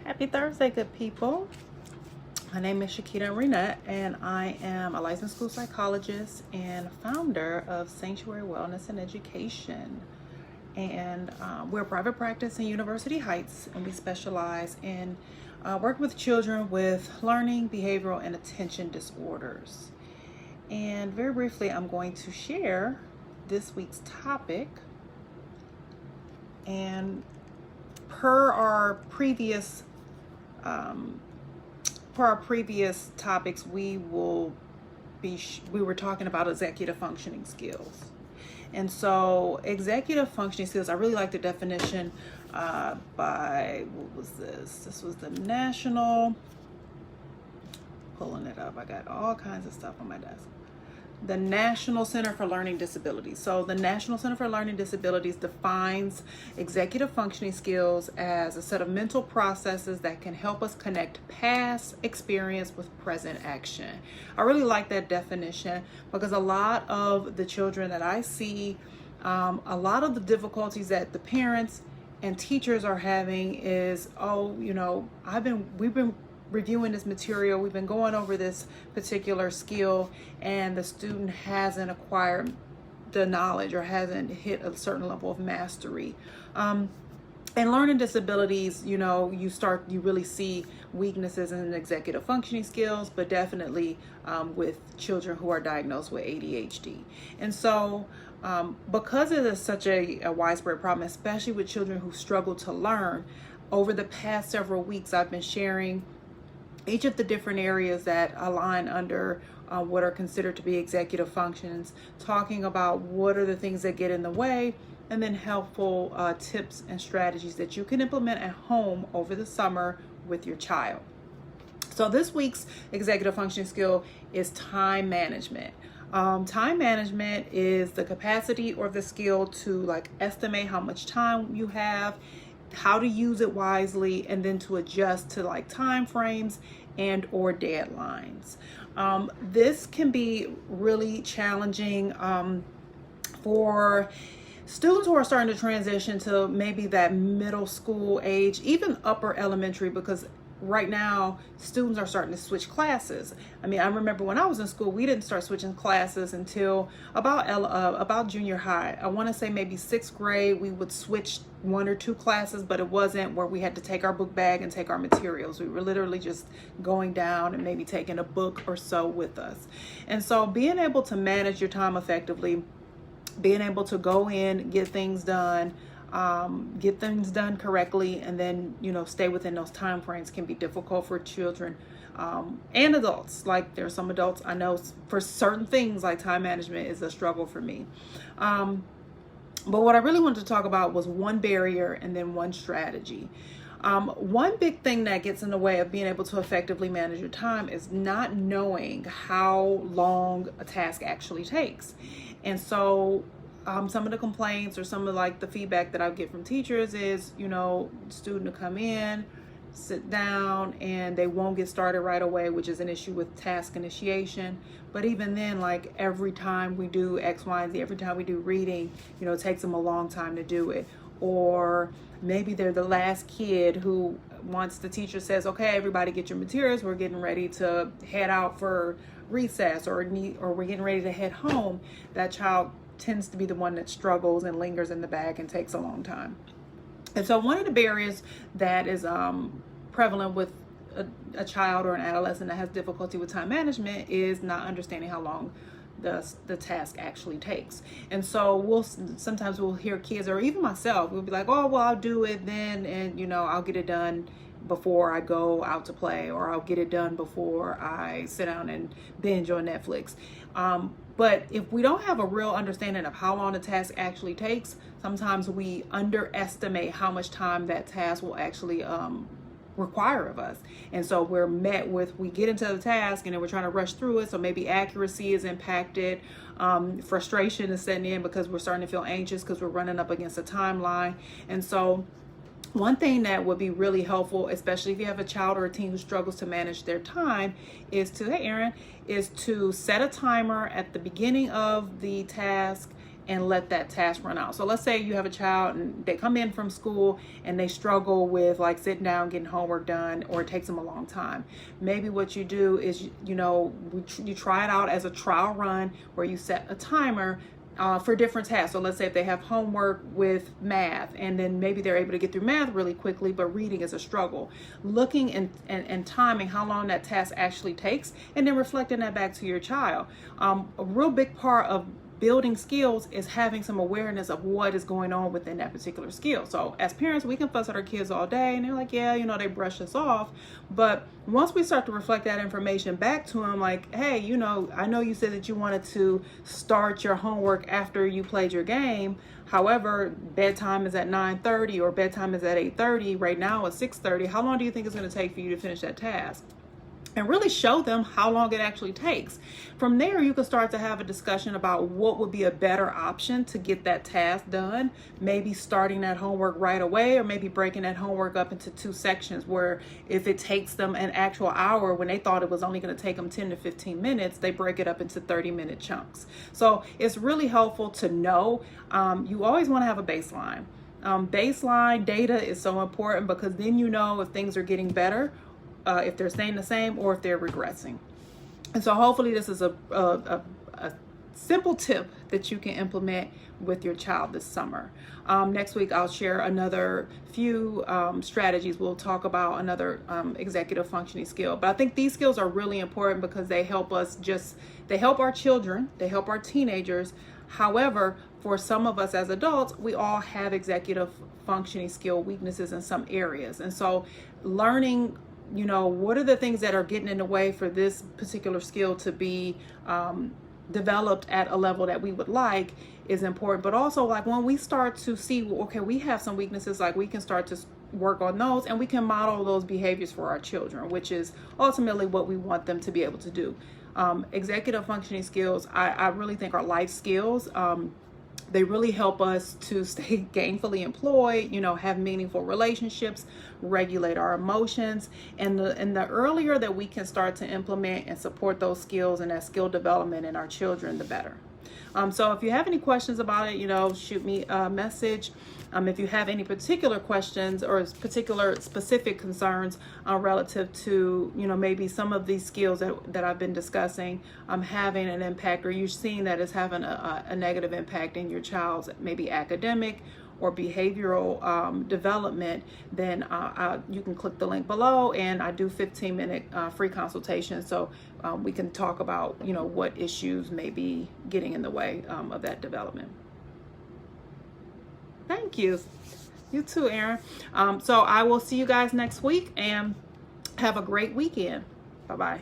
Happy Thursday, good people. My name is Shakita Renette, and I am a licensed school psychologist and founder of Sanctuary Wellness and Education. And we're a private practice in University Heights, and we specialize in working with children with learning, behavioral, and attention disorders. And very briefly, I'm going to share this week's topic. And per our previous topics, we were talking about executive functioning skills. And so executive functioning skills, I really like the definition by, what was this? This was the National, pulling it up. I got all kinds of stuff on my desk. The National Center for Learning Disabilities. So the National Center for Learning Disabilities defines executive functioning skills as a set of mental processes that can help us connect past experience with present action. I really like that definition because a lot of the children that I see, a lot of the difficulties that the parents and teachers are having is, we've been reviewing this material, we've been going over this particular skill, and the student hasn't acquired the knowledge or hasn't hit a certain level of mastery. And learning disabilities, you really see weaknesses in executive functioning skills, but definitely with children who are diagnosed with ADHD. And so because it is such a widespread problem, especially with children who struggle to learn, over the past several weeks, I've been sharing each of the different areas that align under what are considered to be executive functions, talking about what are the things that get in the way, and then helpful tips and strategies that you can implement at home over the summer with your child. So this week's executive functioning skill is time management. Time management is the capacity or the skill to estimate how much time you have, how to use it wisely, and then to adjust to time frames and or deadlines. This can be really challenging for students who are starting to transition to maybe that middle school age, even upper elementary, because right now students are starting to switch classes. I remember when I was in school, we didn't start switching classes until about junior high. I want to say maybe 6th grade we would switch 1 or 2 classes, but it wasn't where we had to take our book bag and take our materials. We were literally just going down and maybe taking a book or so with us. And so being able to manage your time effectively, being able to go in, get things done correctly, and then stay within those time frames can be difficult for children and adults. Like, there are some adults I know for certain things like time management is a struggle for me. But what I really wanted to talk about was one barrier and then one strategy. One big thing that gets in the way of being able to effectively manage your time is not knowing how long a task actually takes. And so some of the complaints or some of the feedback that I get from teachers is, student to come in, sit down, and they won't get started right away, which is an issue with task initiation. But even then, every time we do X, Y, and Z, every time we do reading, it takes them a long time to do it. Or maybe they're the last kid who, once the teacher says, okay, everybody get your materials, we're getting ready to head out for recess, or we're getting ready to head home, that child tends to be the one that struggles and lingers in the back and takes a long time. And so one of the barriers that is prevalent with a child or an adolescent that has difficulty with time management is not understanding how long the task actually takes. And so sometimes we'll hear kids, or even myself, we'll be like, oh, well, I'll do it then, and I'll get it done before I go out to play, or I'll get it done before I sit down and binge on Netflix. But if we don't have a real understanding of how long the task actually takes, sometimes we underestimate how much time that task will actually require of us. And so we get into the task and then we're trying to rush through it. So maybe accuracy is impacted. Frustration is setting in because we're starting to feel anxious because we're running up against a timeline. And so one thing that would be really helpful, especially if you have a child or a teen who struggles to manage their time, is to set a timer at the beginning of the task and let that task run out. So let's say you have a child and they come in from school and they struggle with like sitting down, getting homework done, or it takes them a long time. Maybe what you do is, you try it out as a trial run where you set a timer for different tasks. So let's say if they have homework with math, and then maybe they're able to get through math really quickly, but reading is a struggle. Looking and timing how long that task actually takes, and then reflecting that back to your child. A real big part of building skills is having some awareness of what is going on within that particular skill. So as parents, we can fuss at our kids all day and they're like, yeah, they brush us off. But once we start to reflect that information back to them, like, hey, I know you said that you wanted to start your homework after you played your game. However, bedtime is at 9:30 or bedtime is at 8:30. Right now it's 6:30. How long do you think it's going to take for you to finish that task? And really show them how long it actually takes. From there, you can start to have a discussion about what would be a better option to get that task done. Maybe starting that homework right away, or maybe breaking that homework up into 2 sections, where if it takes them an actual hour when they thought it was only going to take them 10 to 15 minutes, they break it up into 30-minute chunks. So it's really helpful to know. You always want to have a baseline. Baseline data is so important, because then if things are getting better, if they're staying the same, or if they're regressing. And so hopefully this is a simple tip that you can implement with your child this summer. Next week, I'll share another few strategies. We'll talk about another executive functioning skill. But I think these skills are really important because they help us they help our children, they help our teenagers. However, for some of us as adults, we all have executive functioning skill weaknesses in some areas. And so learning what are the things that are getting in the way for this particular skill to be developed at a level that we would like is important. But also, like, when we start to see, okay, we have some weaknesses, like, we can start to work on those, and we can model those behaviors for our children, which is ultimately what we want them to be able to do. Executive functioning skills, I really think, are life skills. They really help us to stay gainfully employed, have meaningful relationships, regulate our emotions. And the earlier that we can start to implement and support those skills and that skill development in our children, the better. So if you have any questions about it, shoot me a message. If you have any particular questions or particular specific concerns relative to, maybe some of these skills that I've been discussing having an impact, or you're seeing that it's having a negative impact in your child's maybe academic or behavioral development, then you can click the link below, and I do 15-minute free consultation, so we can talk about what issues may be getting in the way of that development. Thank you. You too, Aaron. So I will see you guys next week, and have a great weekend. Bye-bye.